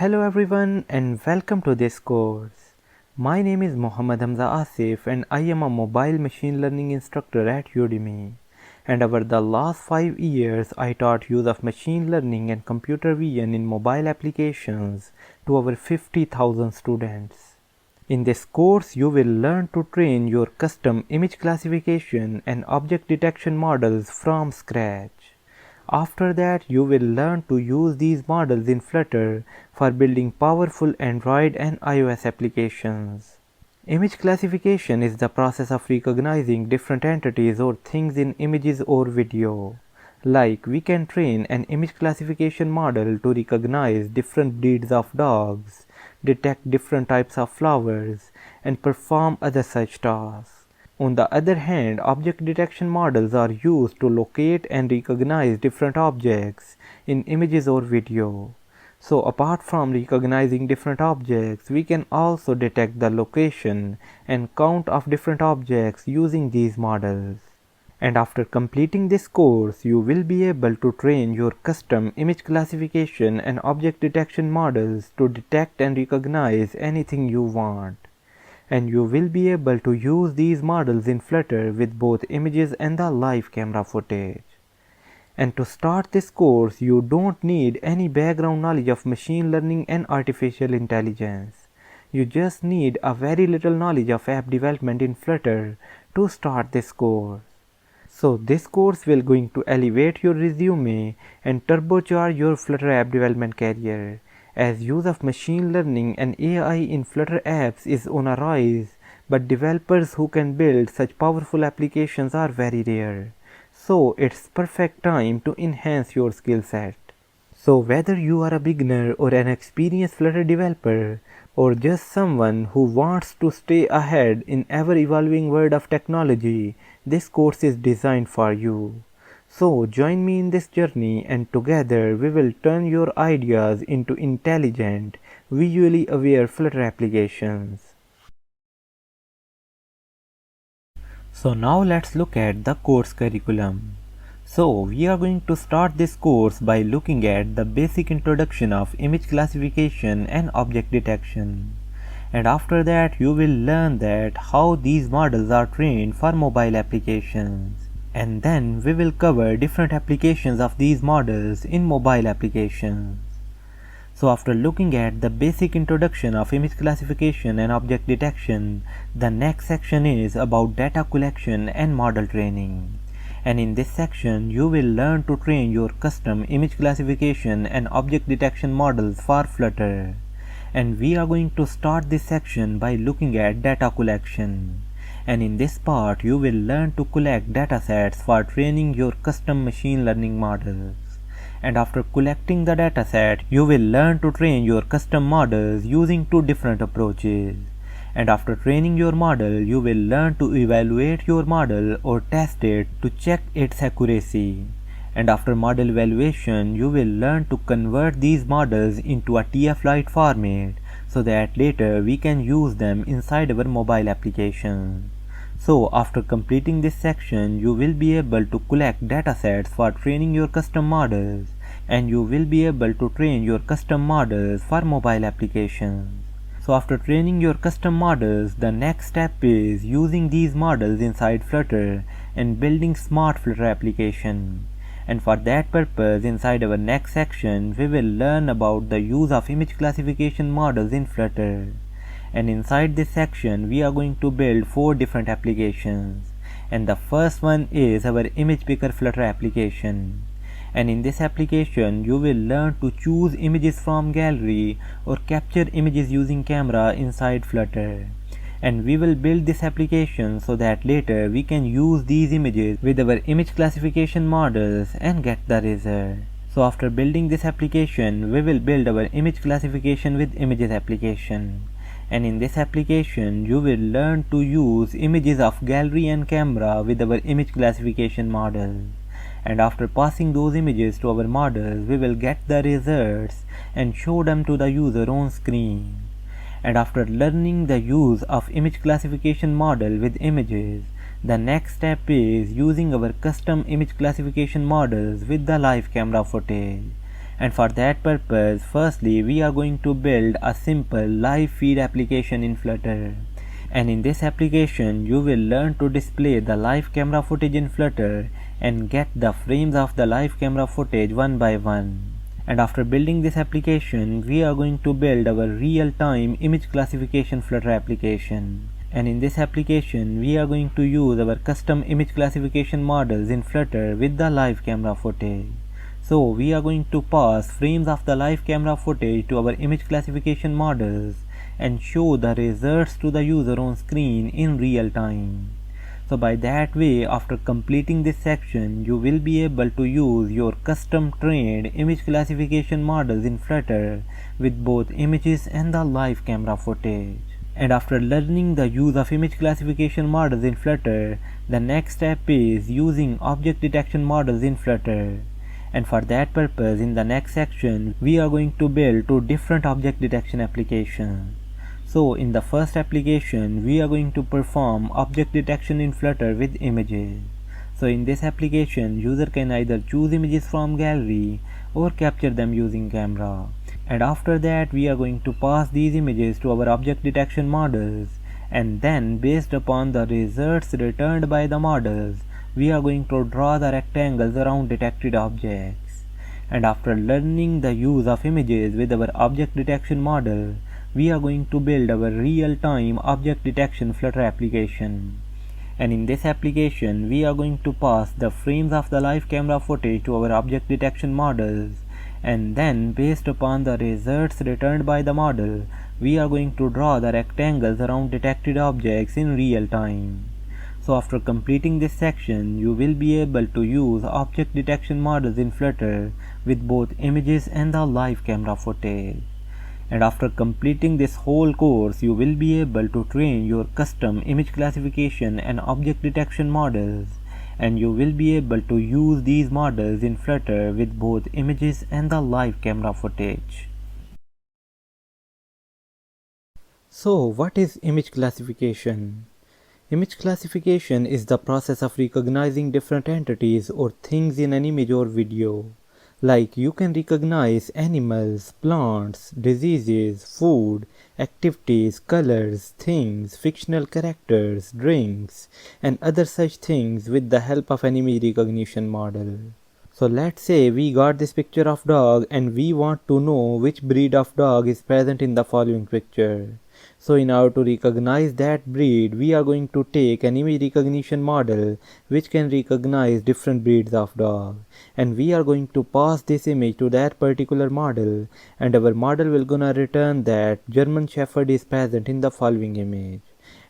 Hello everyone and welcome to this course. My name is Mohammad Hamza Asif and I am a mobile machine learning instructor at Udemy. And over the last 5 years I taught use of machine learning and computer vision in mobile applications to over 50,000 students. In this course you will learn to train your custom image classification and object detection models from scratch. After that, you will learn to use these models in Flutter for building powerful Android and iOS applications. Image classification is the process of recognizing different entities or things in images or video. Like, we can train an image classification model to recognize different breeds of dogs, detect different types of flowers, and perform other such tasks. On the other hand, object detection models are used to locate and recognize different objects in images or video. So apart from recognizing different objects, we can also detect the location and count of different objects using these models. And after completing this course, you will be able to train your custom image classification and object detection models to detect and recognize anything you want. And you will be able to use these models in Flutter with both images and the live camera footage. And to start this course, you don't need any background knowledge of machine learning and artificial intelligence. You just need a very little knowledge of app development in Flutter to start this course. So this course will going to elevate your resume and turbocharge your Flutter app development career, as use of machine learning and AI in Flutter apps is on a rise, but developers who can build such powerful applications are very rare. So it's perfect time to enhance your skill set. So whether you are a beginner or an experienced Flutter developer, or just someone who wants to stay ahead in ever-evolving world of technology, this course is designed for you. So join me in this journey and together we will turn your ideas into intelligent, visually aware Flutter applications. So now let's look at the course curriculum. So we are going to start this course by looking at the basic introduction of image classification and object detection. And after that you will learn that how these models are trained for mobile applications. And then we will cover different applications of these models in mobile applications. So after looking at the basic introduction of image classification and object detection, the next section is about data collection and model training. And in this section, you will learn to train your custom image classification and object detection models for Flutter. And we are going to start this section by looking at data collection. And in this part you will learn to collect datasets for training your custom machine learning models. And after collecting the dataset, you will learn to train your custom models using two different approaches. And after training your model, you will learn to evaluate your model or test it to check its accuracy. And after model evaluation, you will learn to convert these models into a TF-Lite format so that later we can use them inside our mobile application. So after completing this section, you will be able to collect datasets for training your custom models, and you will be able to train your custom models for mobile applications. So after training your custom models, the next step is using these models inside Flutter and building smart Flutter application. And for that purpose, inside our next section, we will learn about the use of image classification models in Flutter. And inside this section, we are going to build 4 different applications. And the first one is our image picker Flutter application. And in this application, you will learn to choose images from gallery or capture images using camera inside Flutter. And we will build this application so that later we can use these images with our image classification models and get the result. So after building this application, we will build our image classification with images application. And in this application, you will learn to use images of gallery and camera with our image classification model. And after passing those images to our models, we will get the results and show them to the user on screen. And after learning the use of image classification model with images, the next step is using our custom image classification models with the live camera footage. And for that purpose, firstly, we are going to build a simple live feed application in Flutter. And in this application, you will learn to display the live camera footage in Flutter and get the frames of the live camera footage one by one. And after building this application, we are going to build our real-time image classification Flutter application. And in this application, we are going to use our custom image classification models in Flutter with the live camera footage. So we are going to pass frames of the live camera footage to our image classification models and show the results to the user on screen in real time. So by that way, after completing this section, you will be able to use your custom trained image classification models in Flutter with both images and the live camera footage. And after learning the use of image classification models in Flutter, the next step is using object detection models in Flutter. And for that purpose, in the next section, we are going to build two different object detection applications. So in the first application, we are going to perform object detection in Flutter with images. So in this application, user can either choose images from gallery or capture them using camera. And after that, we are going to pass these images to our object detection models, and then based upon the results returned by the models, we are going to draw the rectangles around detected objects. And after learning the use of images with our object detection model, we are going to build our real-time object detection Flutter application. And in this application, we are going to pass the frames of the live camera footage to our object detection models, and then based upon the results returned by the model, we are going to draw the rectangles around detected objects in real time. So after completing this section, you will be able to use object detection models in Flutter with both images and the live camera footage. And after completing this whole course, you will be able to train your custom image classification and object detection models, and you will be able to use these models in Flutter with both images and the live camera footage. So what is image classification? Image classification is the process of recognizing different entities or things in an image or video. Like you can recognize animals, plants, diseases, food, activities, colors, things, fictional characters, drinks, and other such things with the help of an image recognition model. So let's say we got this picture of dog and we want to know which breed of dog is present in the following picture. So in order to recognize that breed, we are going to take an image recognition model which can recognize different breeds of dog. And we are going to pass this image to that particular model, and our model will gonna return that German Shepherd is present in the following image.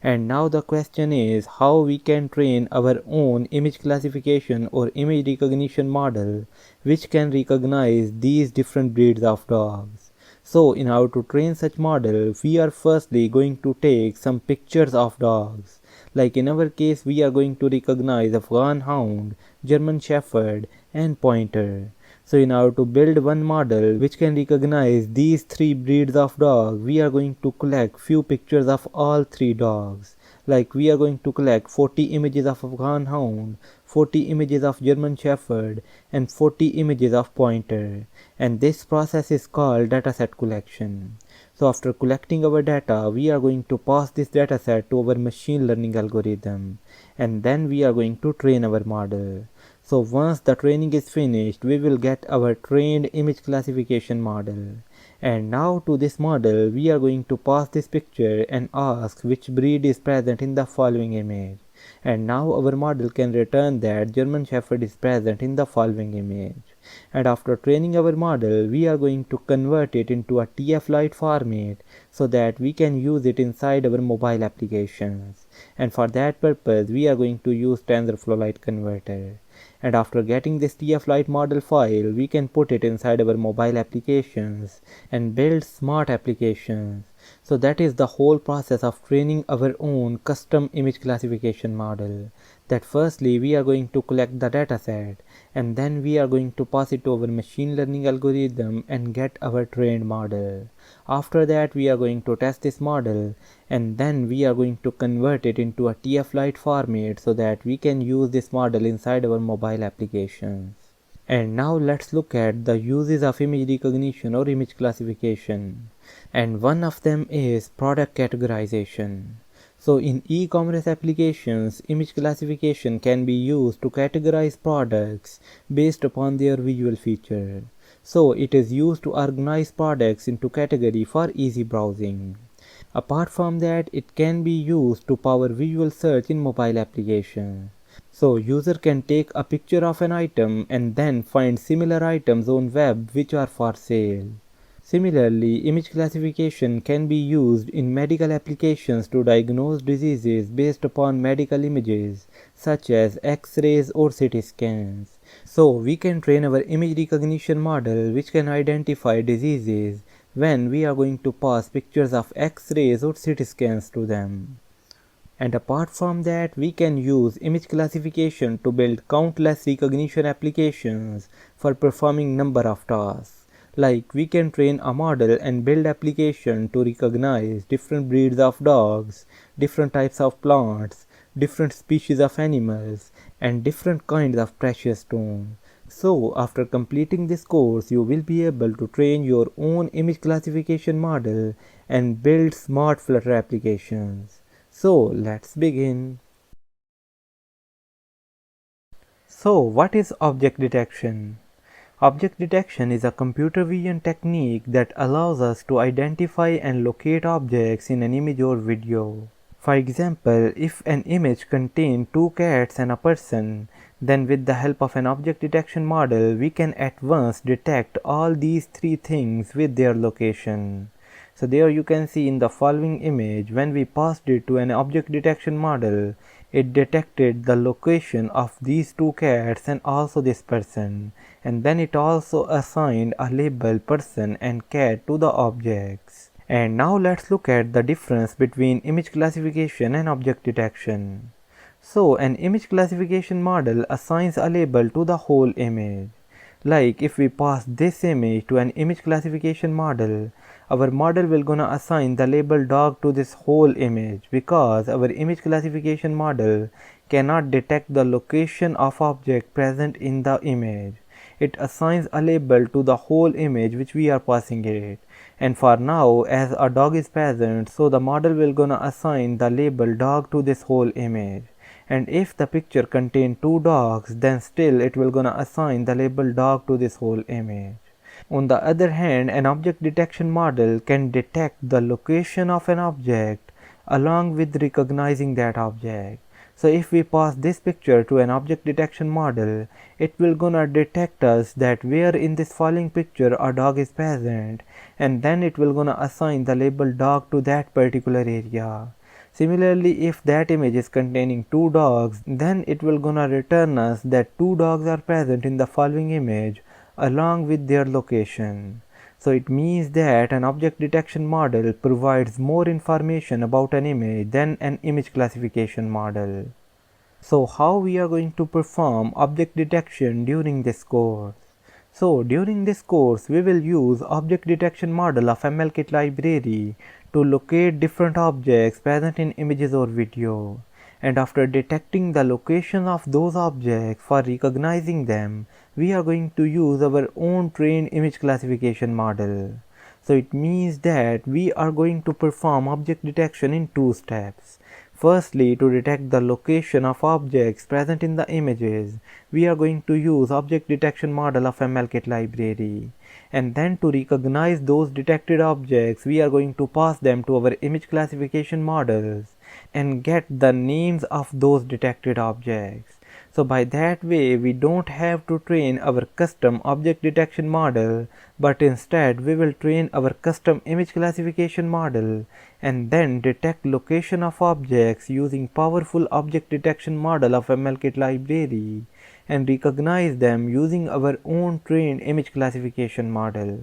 And now the question is how we can train our own image classification or image recognition model which can recognize these different breeds of dogs. So in order to train such model, we are firstly going to take some pictures of dogs. Like in our case, we are going to recognize Afghan Hound, German Shepherd, and Pointer. So in order to build one model which can recognize these three breeds of dog, we are going to collect few pictures of all three dogs. Like we are going to collect 40 images of Afghan Hound, 40 images of German Shepherd, and 40 images of Pointer. And this process is called dataset collection. So after collecting our data, we are going to pass this dataset to our machine learning algorithm, and then we are going to train our model. So once the training is finished, we will get our trained image classification model. And now to this model, we are going to pass this picture and ask which breed is present in the following image. And now our model can return that German Shepherd is present in the following image. And after training our model, we are going to convert it into a TF-Lite format so that we can use it inside our mobile applications. And for that purpose, we are going to use TensorFlow Lite converter. And after getting this TF-Lite model file, we can put it inside our mobile applications and build smart applications. So that is the whole process of training our own custom image classification model. That firstly we are going to collect the dataset, and then we are going to pass it to our machine learning algorithm and get our trained model. After that we are going to test this model, and then we are going to convert it into a TF-Lite format so that we can use this model inside our mobile applications. And now let's look at the uses of image recognition or image classification. And one of them is product categorization. So in e-commerce applications, image classification can be used to categorize products based upon their visual feature. So it is used to organize products into category for easy browsing. Apart from that, it can be used to power visual search in mobile applications. So user can take a picture of an item and then find similar items on web which are for sale. Similarly, image classification can be used in medical applications to diagnose diseases based upon medical images such as X-rays or CT scans. So we can train our image recognition model which can identify diseases when we are going to pass pictures of X-rays or CT scans to them. And apart from that, we can use image classification to build countless recognition applications for performing number of tasks. Like we can train a model and build application to recognize different breeds of dogs, different types of plants, different species of animals, and different kinds of precious stones. So after completing this course, you will be able to train your own image classification model and build smart Flutter applications. So let's begin. So what is object detection? Object detection is a computer vision technique that allows us to identify and locate objects in an image or video. For example, if an image contains two cats and a person, then with the help of an object detection model, we can at once detect all these three things with their location. So there you can see in the following image, when we passed it to an object detection model, it detected the location of these two cats and also this person, and then it also assigned a label person and cat to the objects. And now let's look at the difference between image classification and object detection. So an image classification model assigns a label to the whole image. Like if we pass this image to an image classification model, our model will gonna assign the label dog to this whole image because our image classification model cannot detect the location of object present in the image. It assigns a label to the whole image which we are passing it. And for now, as a dog is present, so the model will gonna assign the label dog to this whole image. And if the picture contains two dogs, then still it will gonna assign the label dog to this whole image. On the other hand, an object detection model can detect the location of an object along with recognizing that object. So if we pass this picture to an object detection model, it will gonna detect us that where in this following picture a dog is present, and then it will gonna assign the label dog to that particular area. Similarly, if that image is containing two dogs, then it will gonna return us that two dogs are present in the following image along with their location. So it means that an object detection model provides more information about an image than an image classification model. So how we are going to perform object detection during this course? So during this course, we will use object detection model of MLKit library to locate different objects present in images or video. And after detecting the location of those objects for recognizing them, we are going to use our own trained image classification model. So it means that we are going to perform object detection in two steps. Firstly, to detect the location of objects present in the images, we are going to use object detection model of MLKit library. And then to recognize those detected objects, we are going to pass them to our image classification models and get the names of those detected objects. So by that way, we don't have to train our custom object detection model, but instead we will train our custom image classification model and then detect location of objects using powerful object detection model of MLKit library and recognize them using our own trained image classification model.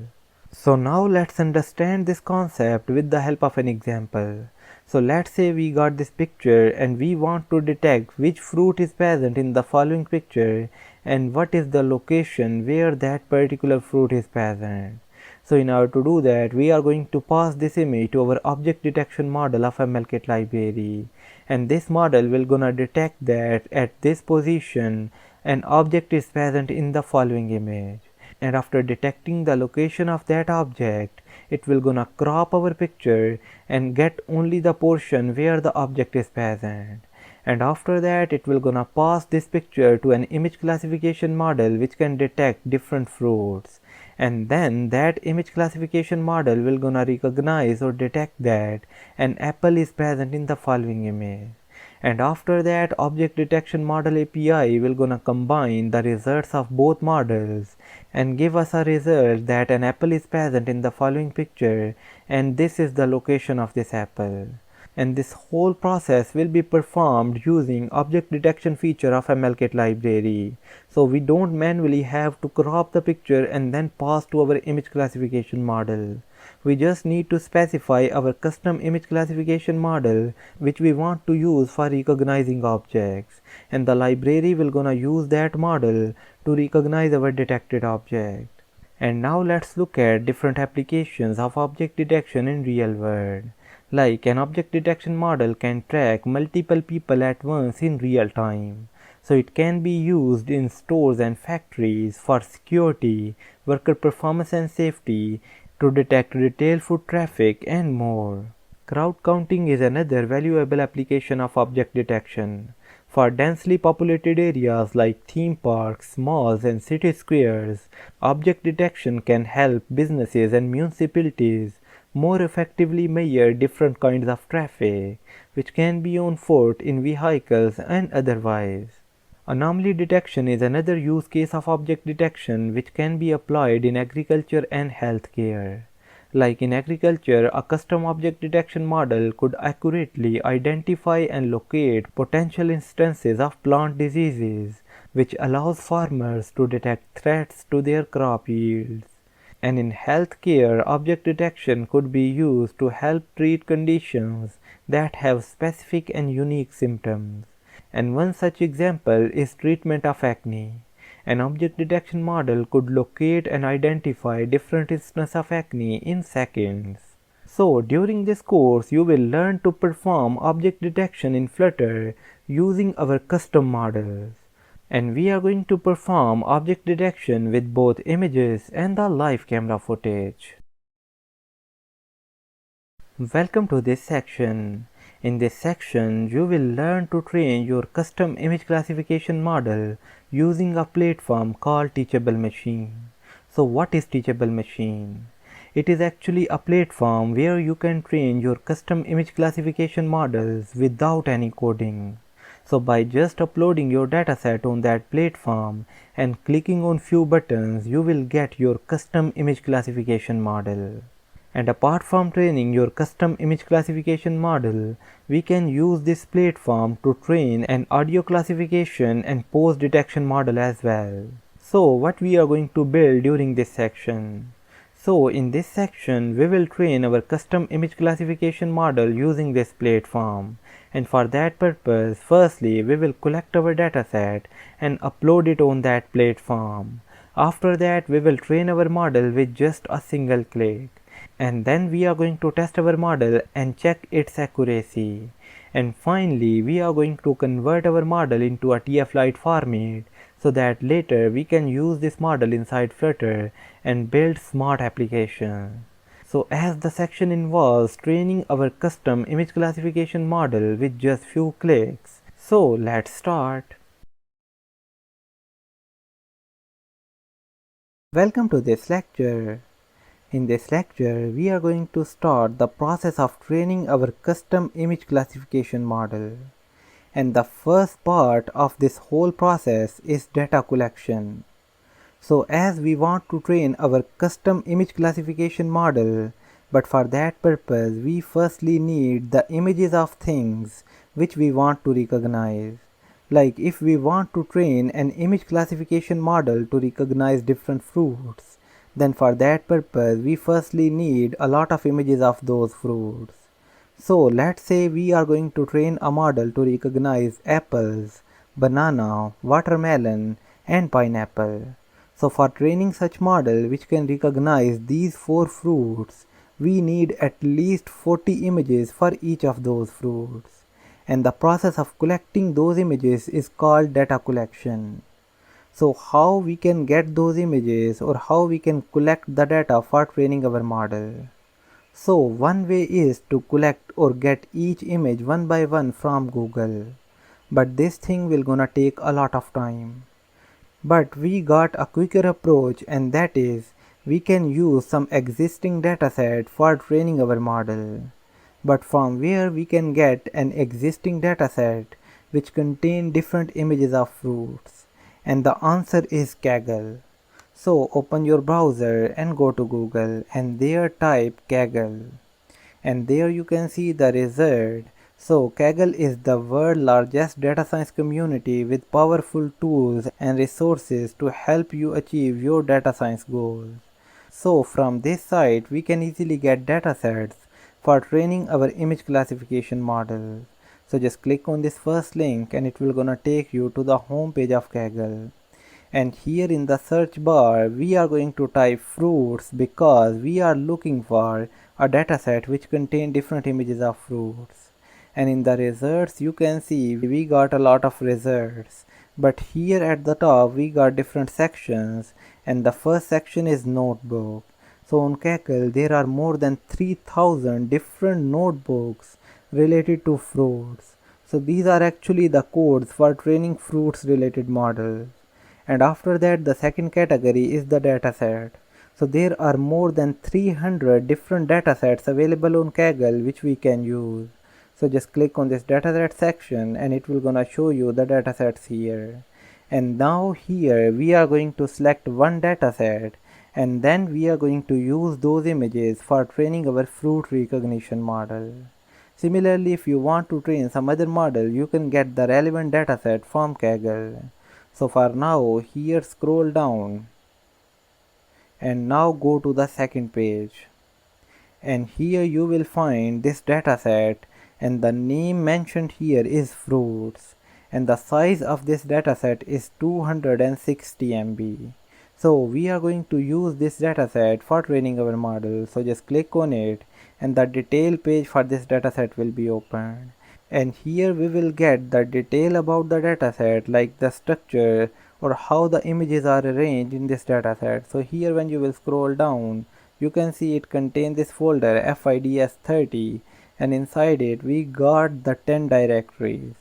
So now let's understand this concept with the help of an example. So let's say we got this picture and we want to detect which fruit is present in the following picture and what is the location where that particular fruit is present. So in order to do that, we are going to pass this image to our object detection model of MLKit library, and this model will gonna detect that at this position an object is present in the following image. And after detecting the location of that object, it will gonna crop our picture and get only the portion where the object is present. And after that it will gonna pass this picture to an image classification model which can detect different fruits. And then that image classification model will gonna recognize or detect that an apple is present in the following image. And after that object detection model API will gonna combine the results of both models and give us a result that an apple is present in the following picture and this is the location of this apple. And this whole process will be performed using object detection feature of MLKit library. So we don't manually have to crop the picture and then pass to our image classification model. We just need to specify our custom image classification model which we want to use for recognizing objects, and the library will gonna use that model to recognize our detected object. And now let's look at different applications of object detection in real world. Like an object detection model can track multiple people at once in real time. So it can be used in stores and factories for security, worker performance and safety, to detect retail foot traffic and more. Crowd counting is another valuable application of object detection. For densely populated areas like theme parks, malls, and city squares, object detection can help businesses and municipalities more effectively measure different kinds of traffic, which can be on foot, in vehicles, and otherwise. Anomaly detection is another use case of object detection which can be applied in agriculture and healthcare. Like in agriculture, a custom object detection model could accurately identify and locate potential instances of plant diseases, which allows farmers to detect threats to their crop yields. And in healthcare, object detection could be used to help treat conditions that have specific and unique symptoms. And one such example is treatment of acne. An object detection model could locate and identify different instances of acne in seconds. So during this course, you will learn to perform object detection in Flutter using our custom models. And we are going to perform object detection with both images and the live camera footage. Welcome to this section. In this section, you will learn to train your custom image classification model using a platform called Teachable Machine. So what is Teachable Machine? It is actually a platform where you can train your custom image classification models without any coding. So by just uploading your dataset on that platform and clicking on few buttons, you will get your custom image classification model. And apart from training your custom image classification model, we can use this platform to train an audio classification and pose detection model as well. So what we are going to build during this section? So in this section, we will train our custom image classification model using this platform. And for that purpose, firstly, we will collect our dataset and upload it on that platform. After that, we will train our model with just a single click. And then we are going to test our model and check its accuracy. And finally, we are going to convert our model into a TF-Lite format so that later we can use this model inside Flutter and build smart applications. So as the section involves training our custom image classification model with just few clicks, so let's start. Welcome to this lecture. In this lecture, we are going to start the process of training our custom image classification model. And the first part of this whole process is data collection. So as we want to train our custom image classification model, but for that purpose we firstly need the images of things which we want to recognize. Like if we want to train an image classification model to recognize different fruits, then for that purpose we firstly need a lot of images of those fruits. So let's say we are going to train a model to recognize apples, banana, watermelon, and pineapple. So for training such model which can recognize these 4 fruits, we need at least 40 images for each of those fruits. And the process of collecting those images is called data collection. So how we can get those images, or how we can collect the data for training our model? So one way is to collect or get each image one by one from Google, but this thing will gonna take a lot of time. But we got a quicker approach, and that is we can use some existing dataset for training our model. But from where we can get an existing dataset which contain different images of fruits? And the answer is Kaggle. So open your browser and go to Google, and there type Kaggle, and there you can see the result. So Kaggle is the world's largest data science community with powerful tools and resources to help you achieve your data science goals. So from this site we can easily get datasets for training our image classification model. So just click on this first link and it will gonna take you to the home page of Kaggle. And here in the search bar we are going to type fruits because we are looking for a dataset which contain different images of fruits. And in the results you can see we got a lot of results, but here at the top we got different sections, and the first section is notebook. So on Kaggle there are more than 3000 different notebooks related to fruits. So these are actually the codes for training fruits related models. And after that the second category is the dataset. So there are more than 300 different datasets available on Kaggle which we can use. So just click on this dataset section and it will gonna show you the datasets here. And now here we are going to select one dataset, and then we are going to use those images for training our fruit recognition model. Similarly, if you want to train some other model, you can get the relevant dataset from Kaggle. So for now, here scroll down and now go to the second page, and here you will find this dataset, and the name mentioned here is fruits, and the size of this dataset is 260 MB. So we are going to use this dataset for training our model. So just click on it and the detail page for this dataset will be opened. And here we will get the detail about the dataset, like the structure or how the images are arranged in this dataset. So here when you will scroll down, you can see it contains this folder FIDS30, and inside it we got the 10 directories.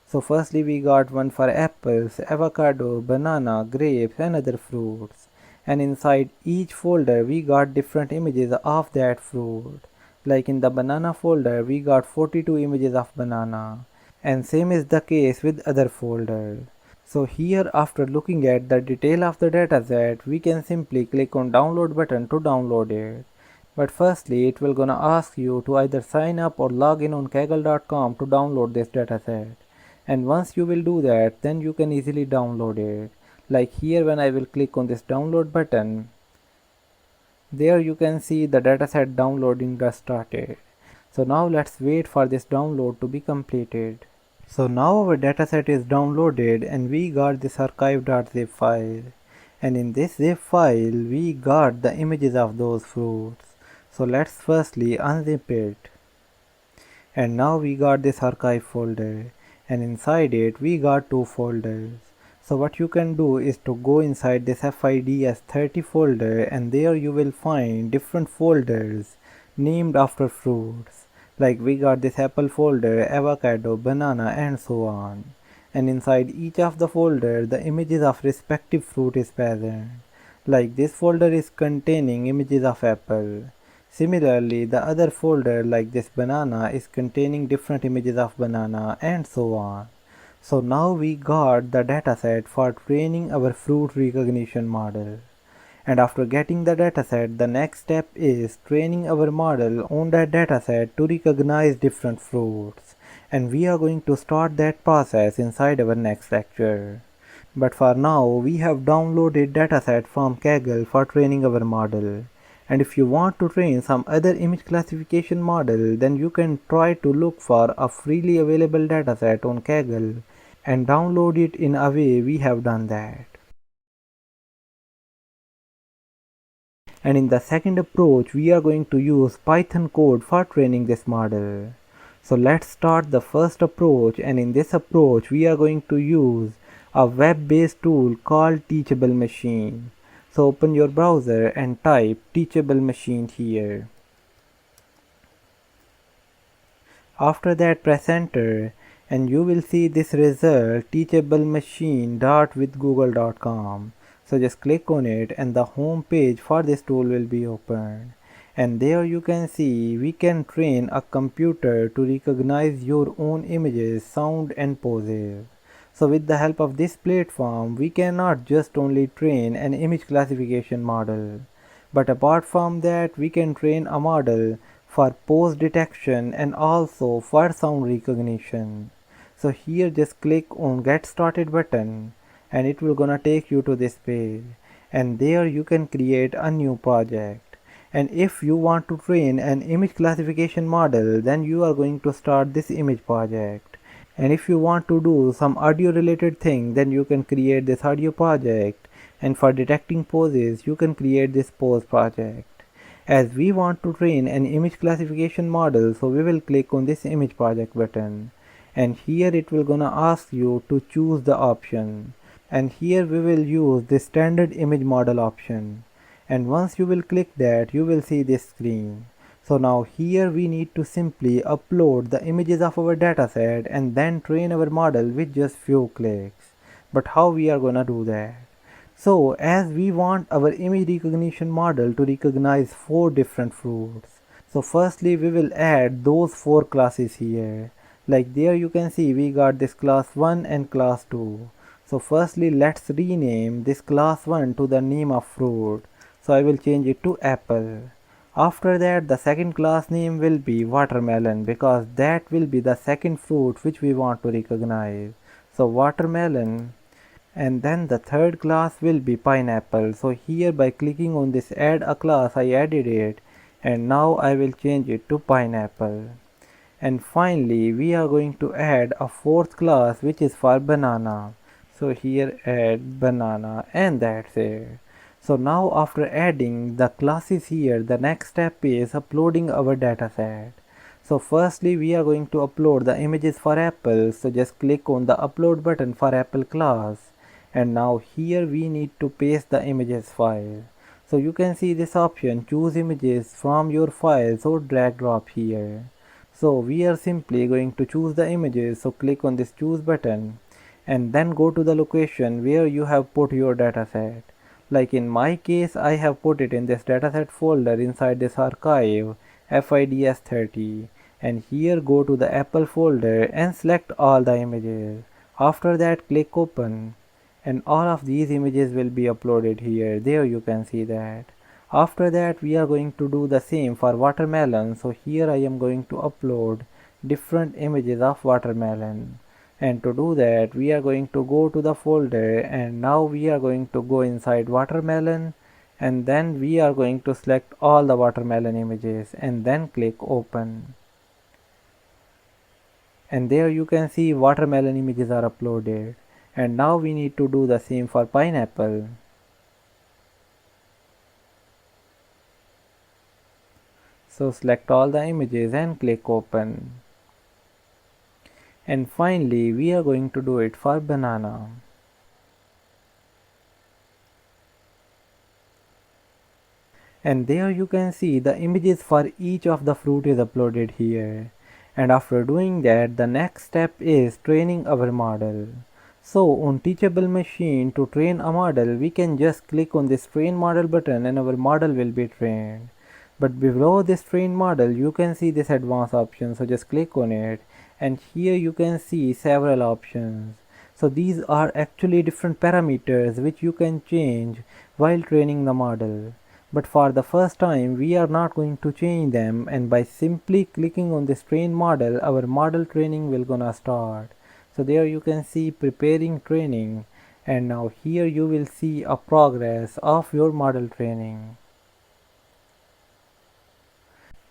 So firstly we got one for apples, avocado, banana, grapes and other fruits. And inside each folder we got different images of that fruit. Like in the banana folder we got 42 images of banana, and same is the case with other folders. So here, after looking at the detail of the dataset, we can simply click on download button to download it. But firstly it will gonna ask you to either sign up or log in on kaggle.com to download this dataset. And once you will do that, then you can easily download it. Like here when I will click on this download button, there you can see the dataset downloading just started. So now let's wait for this download to be completed. So now our dataset is downloaded and we got this archive.zip file. And in this zip file we got the images of those fruits. So let's firstly unzip it. And now we got this archive folder, and inside it we got two folders. So what you can do is to go inside this FIDS30 folder, and there you will find different folders named after fruits. Like we got this apple folder, avocado, banana and so on. And inside each of the folder the images of respective fruit is present. Like this folder is containing images of apple. Similarly, the other folder like this banana is containing different images of banana and so on. So now we got the dataset for training our fruit recognition model. And after getting the dataset, the next step is training our model on that dataset to recognize different fruits. And we are going to start that process inside our next lecture. But for now, we have downloaded dataset from Kaggle for training our model. And if you want to train some other image classification model, then you can try to look for a freely available dataset on Kaggle and download it in a way we have done that. And in the second approach, we are going to use Python code for training this model. So let's start the first approach, and in this approach we are going to use a web-based tool called Teachable Machine. So open your browser and type Teachable Machine here. After that, press enter and you will see this result, teachablemachine.withgoogle.com. So just click on it and the home page for this tool will be opened. And there you can see we can train a computer to recognize your own images, sound and poses. So with the help of this platform, we cannot just only train an image classification model, but apart from that, we can train a model for pose detection and also for sound recognition. So here just click on get started button and it will gonna take you to this page, and there you can create a new project. And if you want to train an image classification model, then you are going to start this image project. And if you want to do some audio related thing, then you can create this audio project. And for detecting poses, you can create this pose project. As we want to train an image classification model, so we will click on this image project button. And here it will gonna ask you to choose the option. And here we will use the standard image model option. And once you will click that, you will see this screen. So now here we need to simply upload the images of our dataset and then train our model with just few clicks. But how we are gonna do that? So as we want our image recognition model to recognize 4 different fruits. So firstly we will add those 4 classes here. Like there you can see we got this class 1 and class 2. So firstly let's rename this class 1 to the name of fruit. So I will change it to apple. After that, the second class name will be watermelon because that will be the second fruit which we want to recognize. So watermelon. And then the third class will be pineapple. So here by clicking on this add a class, I added it, and now I will change it to pineapple. And finally we are going to add a fourth class which is for banana. So here add banana, and that's it. So now after adding the classes here, the next step is uploading our dataset. So firstly we are going to upload the images for apple. So just click on the upload button for apple class. And now here we need to paste the images file. So you can see this option, choose images from your files, or drag drop here. So we are simply going to choose the images. So click on this choose button and then go to the location where you have put your dataset. Like in my case, I have put it in this dataset folder inside this archive FIDS30, and here go to the Apple folder and select all the images. After that click open and all of these images will be uploaded here. There you can see that. After that we are going to do the same for watermelon. So here I am going to upload different images of watermelon. And to do that we are going to go to the folder, and now we are going to go inside watermelon, and then we are going to select all the watermelon images and then click open. And there you can see watermelon images are uploaded. And now we need to do the same for pineapple. So select all the images and click open. And finally we are going to do it for banana. And there you can see the images for each of the fruit is uploaded here. And after doing that, the next step is training our model. So on teachable machine, to train a model, we can just click on this train model button and our model will be trained. But below this train model you can see this advanced option. So just click on it, and here you can see several options. So these are actually different parameters which you can change while training the model. But for the first time we are not going to change them, and by simply clicking on this train model, our model training will gonna start. So there you can see preparing training, and now here you will see a progress of your model training.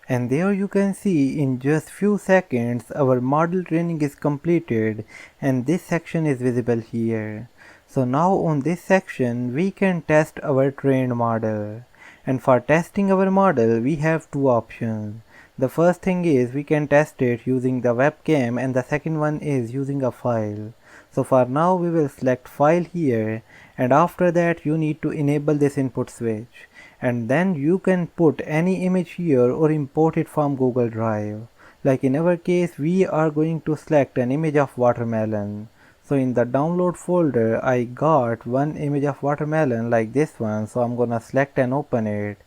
And there you can see in just few seconds our model training is completed, and this section is visible here. So now on this section we can test our trained model. And for testing our model we have two options. The first thing is we can test it using the webcam, and the second one is using a file. So for now we will select file here, and after that you need to enable this input switch, and then you can put any image here or import it from Google Drive. Like in our case we are going to select an image of watermelon. So in the download folder I got one image of watermelon like this one, so I'm gonna select and open it.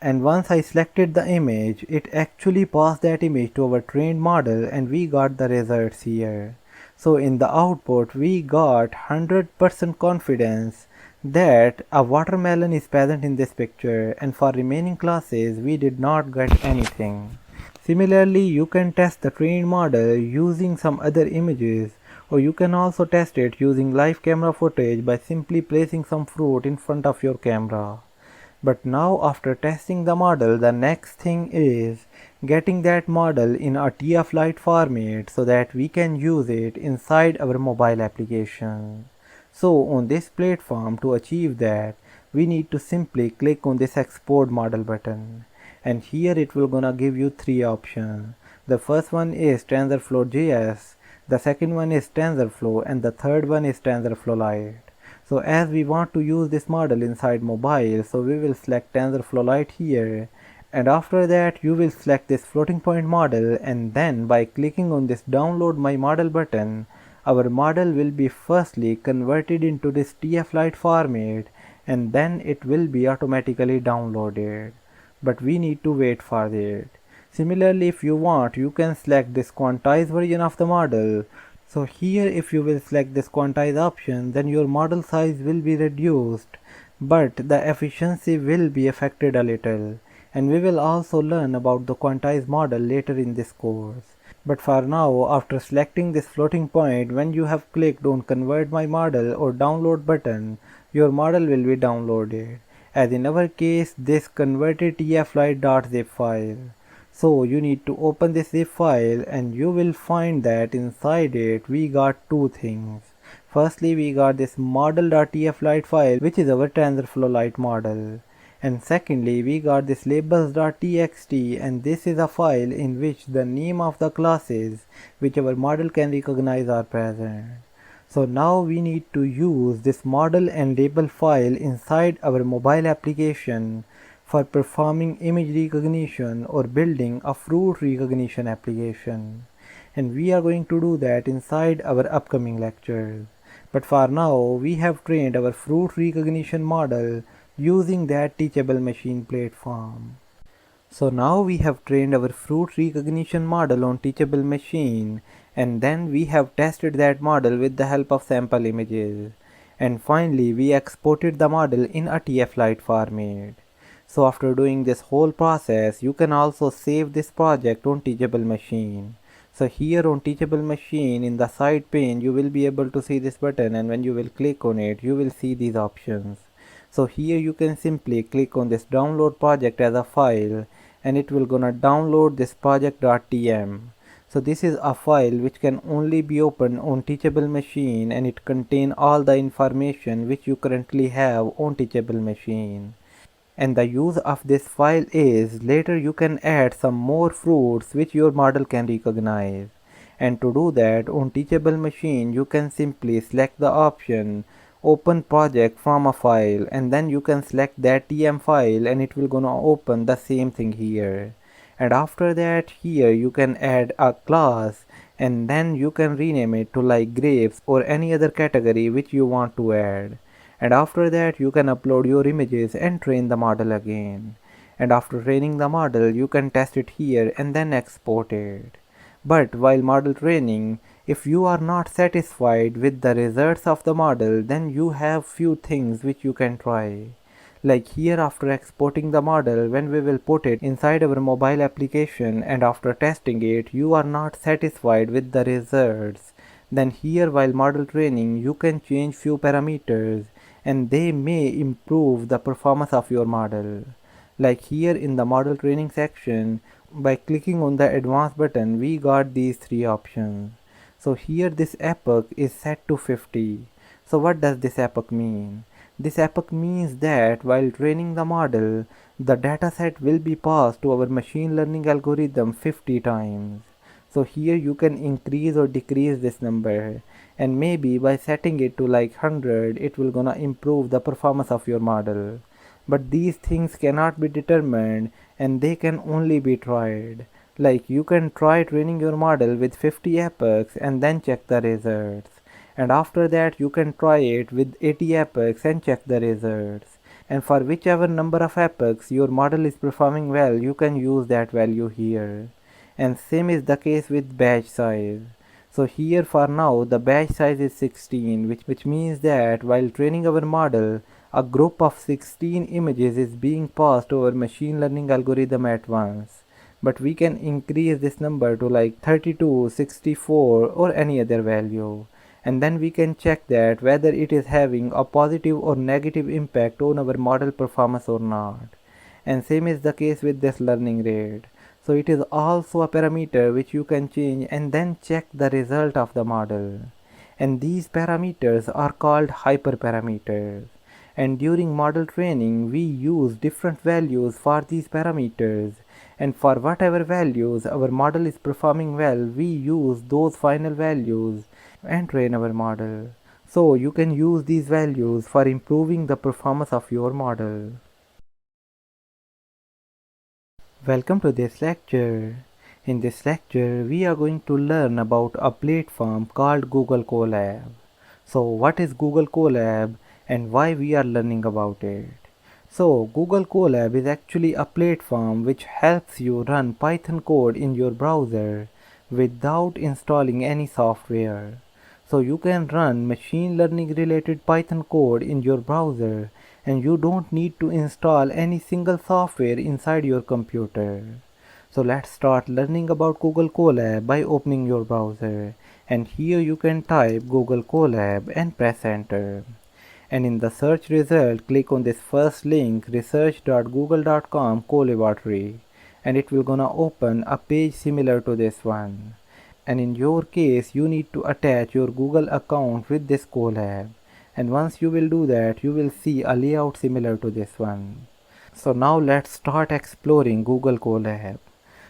And once I selected the image, it actually passed that image to our trained model and we got the results here. So in the output we got 100% confidence that a watermelon is present in this picture, and for remaining classes we did not get anything. Similarly, you can test the trained model using some other images, or you can also test it using live camera footage by simply placing some fruit in front of your camera. But now after testing the model, the next thing is getting that model in a TF-Lite format so that we can use it inside our mobile application. So on this platform, to achieve that, we need to simply click on this export model button. And here it will gonna give you three options. The first one is TensorFlow.js, the second one is TensorFlow, and the third one is TensorFlow Lite. So as we want to use this model inside mobile, so we will select TensorFlow Lite here, and after that you will select this floating point model, and then by clicking on this download my model button, our model will be firstly converted into this TF-Lite format, and then it will be automatically downloaded. But we need to wait for it. Similarly, if you want, you can select this quantized version of the model. So here if you will select this quantize option, then your model size will be reduced, but the efficiency will be affected a little, and we will also learn about the quantized model later in this course. But for now, after selecting this floating point, when you have clicked on convert my model or download button, your model will be downloaded, as in our case this converted tflite.zip file. So you need to open this zip file, and you will find that inside it we got two things. Firstly, we got this model.tflite file, which is our TensorFlow Lite model. And secondly, we got this labels.txt, and this is a file in which the name of the classes which our model can recognize are present. So now we need to use this model and label file inside our mobile application for performing image recognition or building a fruit recognition application. And we are going to do that inside our upcoming lectures. But for now, we have trained our fruit recognition model using that teachable machine platform. So now we have trained our fruit recognition model on teachable machine, and then we have tested that model with the help of sample images. And finally, we exported the model in a TF-Lite format. So after doing this whole process, you can also save this project on teachable machine. So here on teachable machine in the side pane you will be able to see this button, and when you will click on it you will see these options. So here you can simply click on this download project as a file, and it will gonna download this project.tm. So this is a file which can only be opened on teachable machine, and it contains all the information which you currently have on teachable machine. And the use of this file is later you can add some more fruits which your model can recognize. And to do that, on teachable machine you can simply select the option open project from a file, and then you can select that tm file and it will gonna open the same thing here. And after that, here you can add a class, and then you can rename it to like grapes or any other category which you want to add. And after that you can upload your images and train the model again. And after training the model you can test it here and then export it. But while model training, if you are not satisfied with the results of the model, then you have few things which you can try. Like here, after exporting the model, when we will put it inside our mobile application and after testing it you are not satisfied with the results, then here while model training you can change few parameters and they may improve the performance of your model. Like here in the model training section, by clicking on the advanced button we got these three options. So here this epoch is set to 50. So what does this epoch mean? This epoch means that while training the model, the dataset will be passed to our machine learning algorithm 50 times. So here you can increase or decrease this number, and maybe by setting it to like 100 it will gonna improve the performance of your model. But these things cannot be determined and they can only be tried. Like you can try training your model with 50 epochs and then check the results. And after that you can try it with 80 epochs and check the results. And for whichever number of epochs your model is performing well, you can use that value here. And same is the case with batch size. So here for now the batch size is 16, which means that while training our model, a group of 16 images is being passed over machine learning algorithm at once. But we can increase this number to like 32, 64 or any other value. And then we can check that whether it is having a positive or negative impact on our model performance or not. And same is the case with this learning rate. So it is also a parameter which you can change and then check the result of the model. And these parameters are called hyperparameters. And during model training we use different values for these parameters, and for whatever values our model is performing well, we use those final values and train our model. So you can use these values for improving the performance of your model. Welcome to this lecture. In this lecture, we are going to learn about a platform called Google Colab. So what is Google Colab and why we are learning about it? So Google Colab is actually a platform which helps you run Python code in your browser without installing any software. So you can run machine learning related Python code in your browser and you don't need to install any single software inside your computer. So let's start learning about Google Colab by opening your browser, and here you can type Google Colab and press enter. And in the search result click on this first link, research.google.com Colaboratory, and it will gonna open a page similar to this one. And in your case you need to attach your Google account with this Colab, and once you will do that you will see a layout similar to this one. So now let's start exploring Google Colab.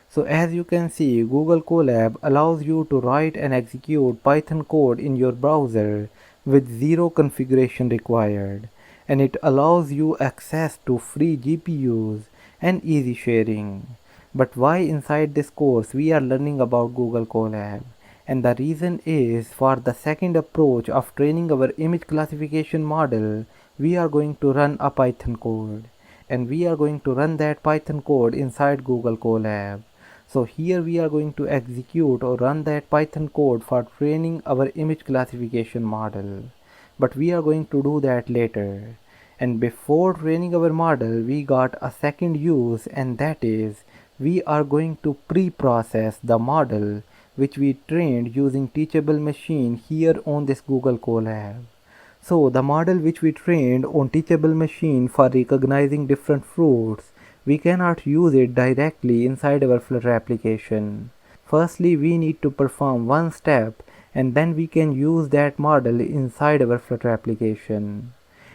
So as you can see, Google Colab allows you to write and execute Python code in your browser with zero configuration required, and it allows you access to free GPUs and easy sharing. But why inside this course we are learning about Google Colab? And the reason is, for the second approach of training our image classification model, we are going to run a Python code, and we are going to run that Python code inside Google Colab. So here we are going to execute or run that Python code for training our image classification model, but we are going to do that later. And before training our model we got a second use, and that is we are going to pre-process the model which we trained using teachable machine here on this Google Colab. So the model which we trained on teachable machine for recognizing different fruits, we cannot use it directly inside our Flutter application. Firstly, we need to perform one step and then we can use that model inside our Flutter application.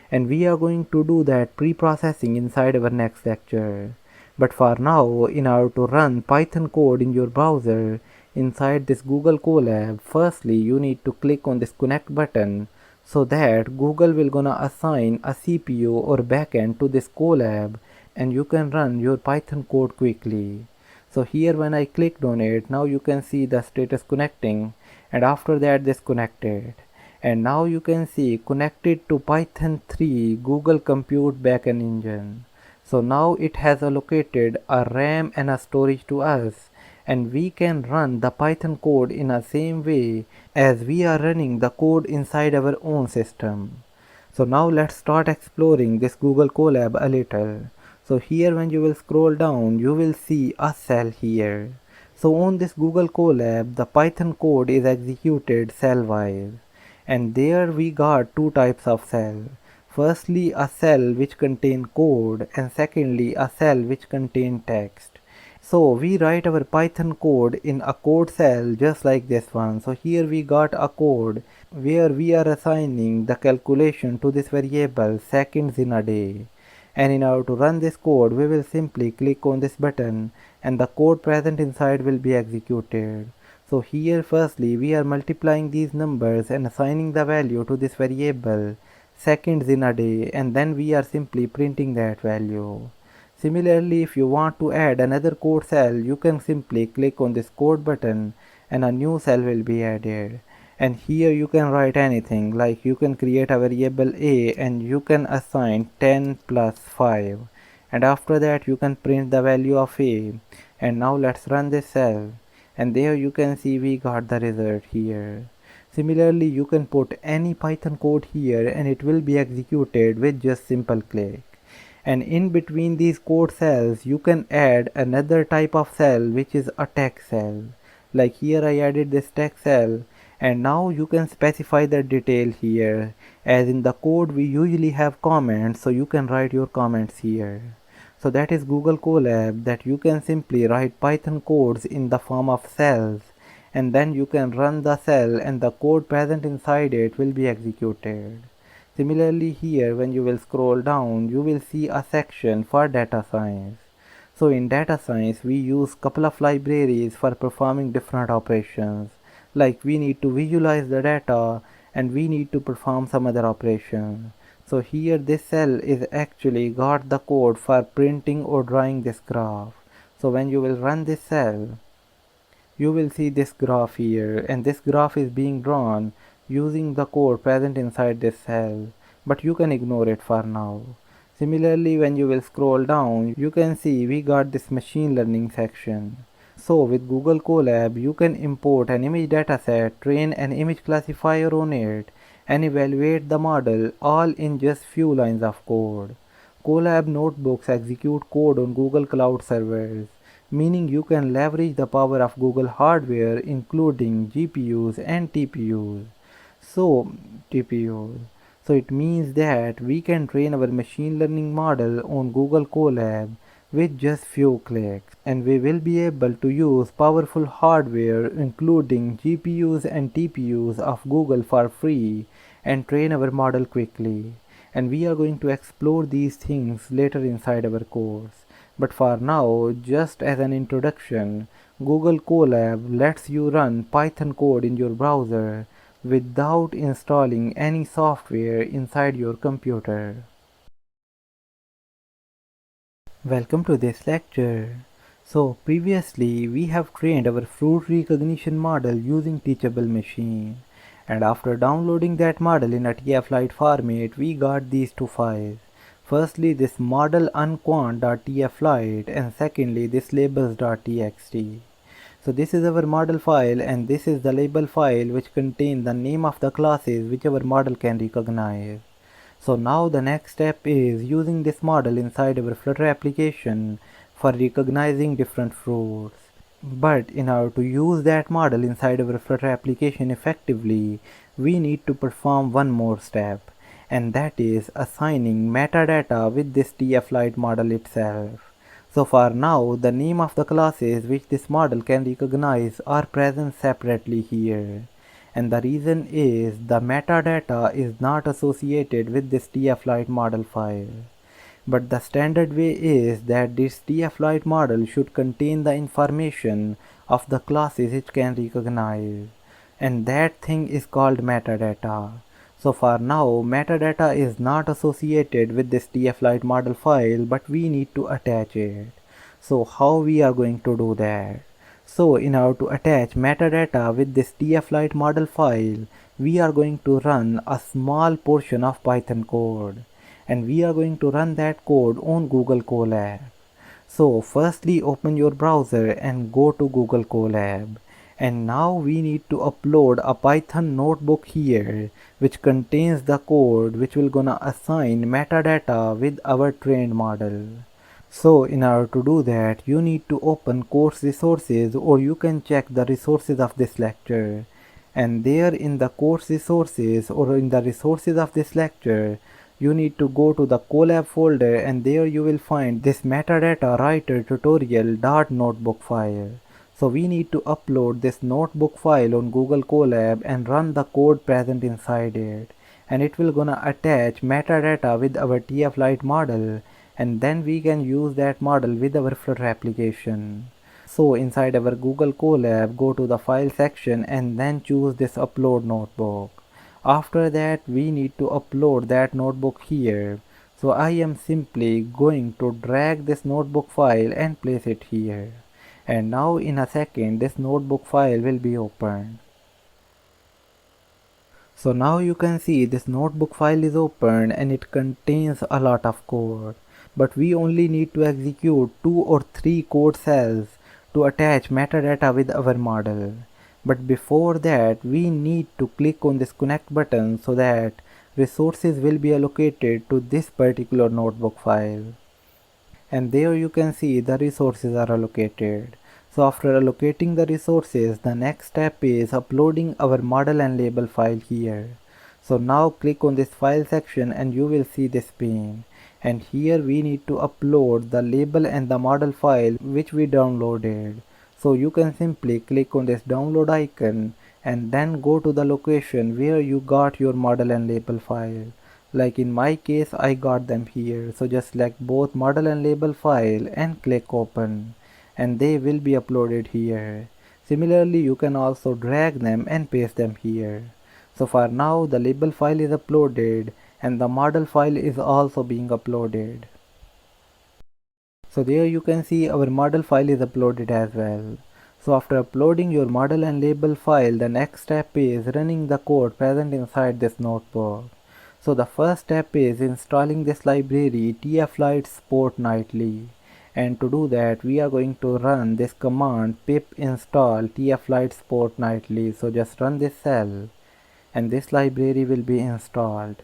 And we are going to do that pre-processing inside our next lecture. But for now, in order to run Python code in your browser inside this Google Colab, firstly you need to click on this connect button so that Google will gonna assign a CPU or backend to this Colab and you can run your Python code quickly. So here when I clicked on it, now you can see the status connecting, and after that this connected. And now you can see connected to Python 3 Google Compute Backend Engine. So now it has allocated a RAM and a storage to us, and we can run the Python code in the same way as we are running the code inside our own system. So now let's start exploring this Google Colab a little. So here when you will scroll down, you will see a cell here. So on this Google Colab, the Python code is executed cell-wise. And there we got two types of cell. Firstly, a cell which contain code, and secondly, a cell which contain text. So we write our Python code in a code cell just like this one. So here we got a code where we are assigning the calculation to this variable seconds in a day. And in order to run this code, we will simply click on this button and the code present inside will be executed. So here firstly we are multiplying these numbers and assigning the value to this variable seconds in a day, and then we are simply printing that value. Similarly, if you want to add another code cell, you can simply click on this code button and a new cell will be added. And here you can write anything, like you can create a variable a and you can assign 10 plus 5, and after that you can print the value of a. And now let's run this cell, and there you can see we got the result here. Similarly, you can put any Python code here and it will be executed with just simple click. And in between these code cells you can add another type of cell, which is a text cell. Like here I added this text cell, and now you can specify the detail here. As in the code we usually have comments, so you can write your comments here. So that is Google Colab, that you can simply write Python codes in the form of cells, and then you can run the cell and the code present inside it will be executed. Similarly here, when you will scroll down, you will see a section for data science. So in data science we use couple of libraries for performing different operations. Like we need to visualize the data and we need to perform some other operation. So here this cell is actually got the code for printing or drawing this graph. So when you will run this cell, you will see this graph here, and this graph is being drawn using the code present inside this cell, but you can ignore it for now. Similarly, when you will scroll down, you can see we got this machine learning section. So with Google Colab, you can import an image dataset, train an image classifier on it, and evaluate the model all in just few lines of code. Colab notebooks execute code on Google Cloud servers, meaning you can leverage the power of Google hardware, including GPUs and TPUs. So, TPUs. So it means that we can train our machine learning model on Google Colab with just few clicks, and we will be able to use powerful hardware including GPUs and TPUs of Google for free and train our model quickly. And we are going to explore these things later inside our course. But for now, just as an introduction, Google Colab lets you run Python code in your browser without installing any software inside your computer. Welcome to this lecture. So previously we have trained our fruit recognition model using Teachable Machine, and after downloading that model in a TF-Lite format we got these two files. Firstly this model unquant.tflite, and secondly this labels.txt. So this is our model file and this is the label file, which contain the name of the classes which our model can recognize. So now the next step is using this model inside our Flutter application for recognizing different fruits. But in order to use that model inside our Flutter application effectively, we need to perform one more step, and that is assigning metadata with this TF-Lite model itself. So for now, the name of the classes which this model can recognize are present separately here. And the reason is the metadata is not associated with this TF-Lite model file. But the standard way is that this TF-Lite model should contain the information of the classes it can recognize. And that thing is called metadata. So for now, metadata is not associated with this TF-Lite model file, but we need to attach it. So how we are going to do that? So in order to attach metadata with this TF-Lite model file, we are going to run a small portion of Python code, and we are going to run that code on Google Colab. So firstly open your browser and go to Google Colab, and now we need to upload a Python notebook here which contains the code which will gonna assign metadata with our trained model. So in order to do that, you need to open course resources, or you can check the resources of this lecture. And there in the course resources, or in the resources of this lecture, you need to go to the Colab folder, and there you will find this metadata writer tutorial .notebook file. So we need to upload this notebook file on Google Colab and run the code present inside it. And it will gonna attach metadata with our TF-Lite model, and then we can use that model with our Flutter application. So inside our Google Colab, go to the file section and then choose this upload notebook. After that we need to upload that notebook here. So I am simply going to drag this notebook file and place it here. And now in a second this notebook file will be opened. So now you can see this notebook file is opened and it contains a lot of code. But we only need to execute 2 or 3 code cells to attach metadata with our model. But before that we need to click on this connect button so that resources will be allocated to this particular notebook file. And there you can see the resources are allocated. So after allocating the resources, the next step is uploading our model and label file here. So now click on this file section and you will see this pane. And here we need to upload the label and the model file which we downloaded. So you can simply click on this download icon and then go to the location where you got your model and label file. Like in my case I got them here, so just select both model and label file and click open and they will be uploaded here. Similarly you can also drag them and paste them here. So for now the label file is uploaded and the model file is also being uploaded. So there you can see our model file is uploaded as well. So after uploading your model and label file, the next step is running the code present inside this notebook. So the first step is installing this library tflite support nightly, and to do that we are going to run this command pip install tflite support nightly. So just run this cell and this library will be installed.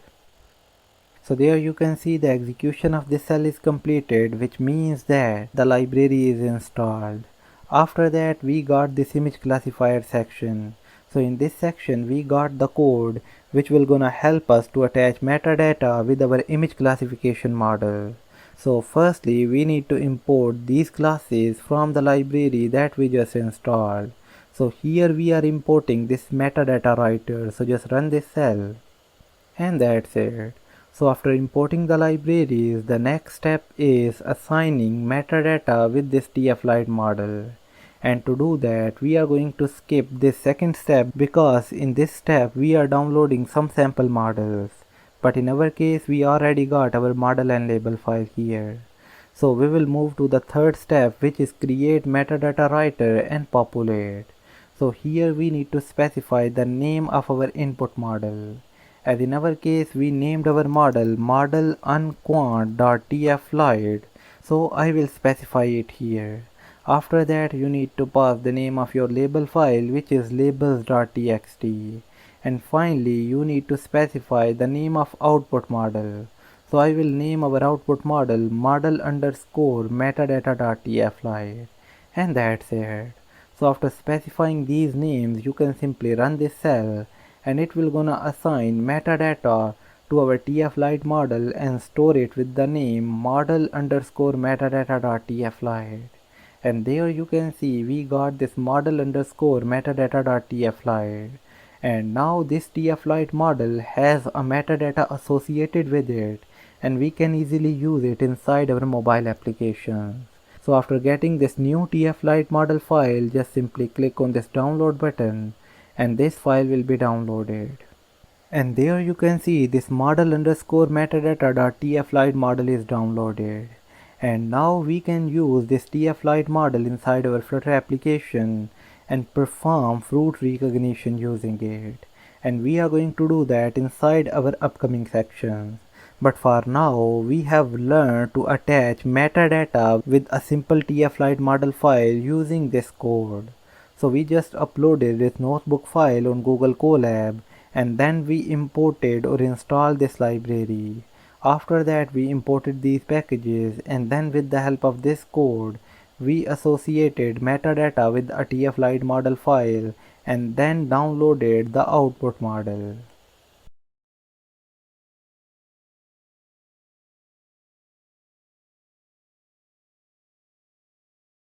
So there you can see the execution of this cell is completed, which means that the library is installed. After that we got this image classifier section. So in this section we got the code which will gonna help us to attach metadata with our image classification model. So firstly we need to import these classes from the library that we just installed. So here we are importing this metadata writer. So just run this cell and that's it. So after importing the libraries, the next step is assigning metadata with this tflite model. And to do that, we are going to skip this second step because in this step we are downloading some sample models. But in our case, we already got our model and label file here. So we will move to the third step, which is create metadata writer and populate. So here we need to specify the name of our input model. As in our case, we named our model unquant.tflite, so I will specify it here. After that you need to pass the name of your label file, which is labels.txt, and finally you need to specify the name of output model. So I will name our output model model underscore metadata.tflite, and that's it. So after specifying these names, you can simply run this cell and it will gonna assign metadata to our tflite model and store it with the name model underscore metadata.tflite. And there you can see we got this model underscore metadata.tflite. And now this tflite model has a metadata associated with it and we can easily use it inside our mobile applications. So after getting this new tflite model file, just simply click on this download button and this file will be downloaded. And there you can see this model underscore metadata.tflite model is downloaded. And now we can use this tflite model inside our Flutter application and perform fruit recognition using it. And we are going to do that inside our upcoming sections. But for now, we have learned to attach metadata with a simple tflite model file using this code. So we just uploaded this notebook file on Google Colab and then we imported or installed this library. After that we imported these packages and then with the help of this code we associated metadata with a tflite model file and then downloaded the output model.